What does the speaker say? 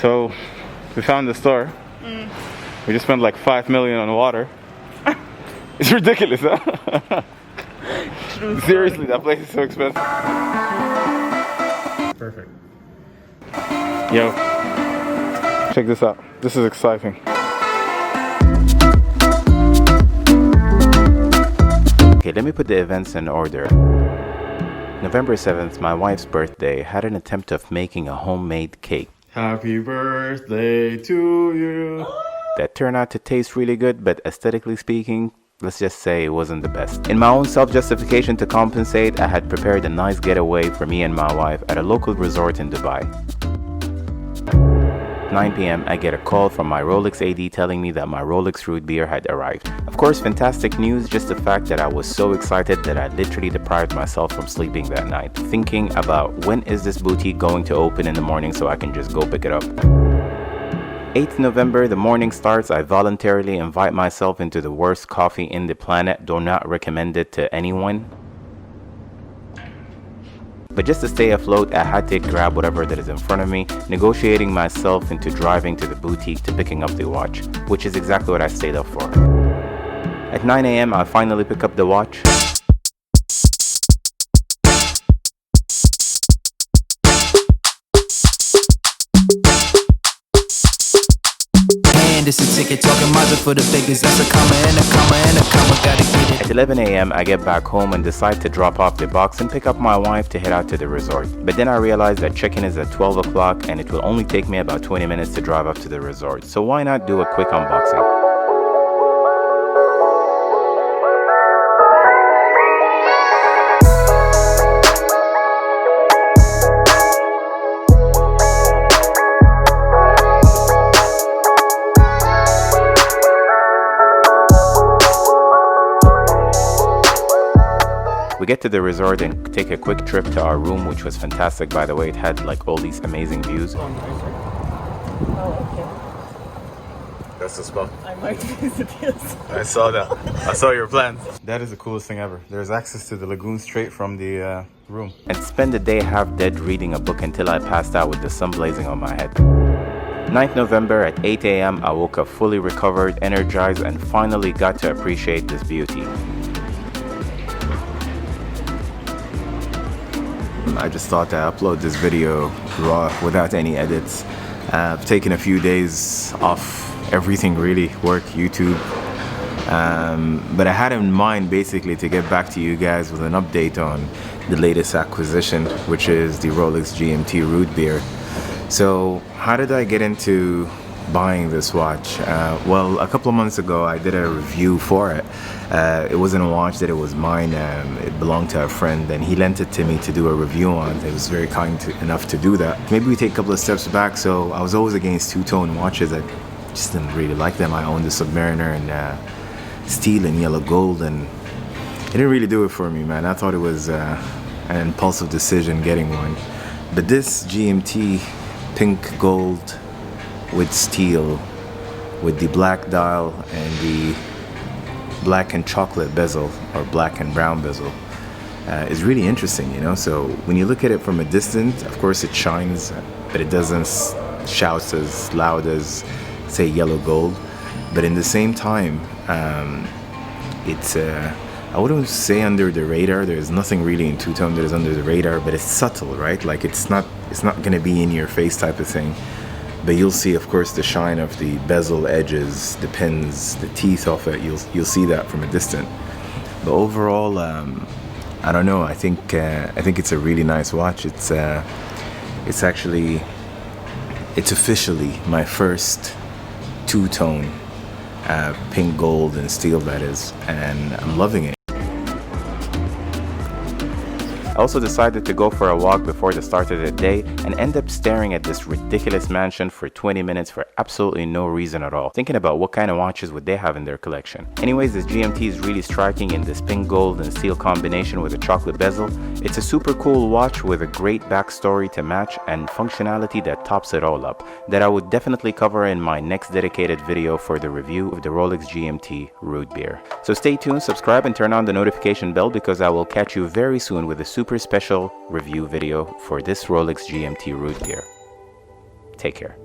So we found the store. We just spent like 5 million on water. It's ridiculous, huh? Seriously, that place is so expensive. Perfect. Yo, check this out. This is exciting. Okay, let me put the events in order. November 7th, my wife's birthday, had an attempt of making a homemade cake. Happy birthday to you. That turned out to taste really good, but aesthetically speaking, let's just say it wasn't the best. In my own self-justification to compensate, I had prepared a nice getaway for me and my wife at a local resort in Dubai. 9 p.m. I get a call from my Rolex AD telling me that my Rolex root beer had arrived. Of course, fantastic news, just the fact that I was so excited that I literally deprived myself from sleeping that night, thinking about when is this boutique going to open in the morning so I can just go pick it up. 8th November, the morning starts. I voluntarily invite myself into the worst coffee in the planet. Do not recommend it to anyone. But just to stay afloat, I had to grab whatever that is in front of me, negotiating myself into driving to the boutique to picking up the watch, which is exactly what I stayed up for. At 9 a.m. I finally pick up the watch. This a ticket, talking margin for the biggest. That's a comma and a comma and a comma, gotta get it. At 11 a.m. I get back home and decide to drop off the box and pick up my wife to head out to the resort. But then I realize that check-in is at 12 o'clock and it will only take me about 20 minutes to drive up to the resort. So why not do a quick unboxing? We get to the resort and take a quick trip to our room, which was fantastic, by the way. It had like all these amazing views. Oh, okay. That's the spot. I might visit, yes. I saw that. I saw your plans. That is the coolest thing ever. There's access to the lagoon straight from the room. And spend the day half dead reading a book until I passed out with the sun blazing on my head. 9th November at 8 a.m. I woke up fully recovered, energized, and finally got to appreciate this beauty. I just thought to upload this video raw without any edits. I've taken a few days off everything really, work, YouTube. But I had in mind basically to get back to you guys with an update on the latest acquisition, which is the Rolex GMT root beer. So how did I get into buying this watch? Well, a couple of months ago I did a review for it. It wasn't a watch that it was mine. It belonged to a friend and he lent it to me to do a review on. It was very kind enough to do that. Maybe we take a couple of steps back. So I was always against two-tone watches. I just didn't really like them. I owned the Submariner in steel and yellow gold, and it didn't really do it for me, man. I thought it was an impulsive decision getting one. But this GMT pink gold with steel, with the black dial and the black and chocolate bezel, or black and brown bezel, is really interesting, you know. So when you look at it from a distance, of course it shines, but it doesn't shout as loud as, say, yellow gold. But in the same time, it's I wouldn't say under the radar. There's nothing really in two-tone that is under the radar, but it's subtle, right? Like it's not gonna be in your face type of thing. But you'll see, of course, the shine of the bezel edges, the pins, the teeth of it. You'll see that from a distance. But overall, I don't know. I think it's a really nice watch. It's officially my first two-tone, pink gold and steel, that is, and I'm loving it. I also decided to go for a walk before the start of the day and end up staring at this ridiculous mansion for 20 minutes for absolutely no reason at all, thinking about what kind of watches would they have in their collection. Anyways, this GMT is really striking in this pink gold and steel combination with a chocolate bezel. It's a super cool watch with a great backstory to match and functionality that tops it all up, that I would definitely cover in my next dedicated video for the review of the Rolex GMT root beer. So stay tuned, subscribe, and turn on the notification bell, because I will catch you very soon with a super special review video for this Rolex GMT root beer. Take care.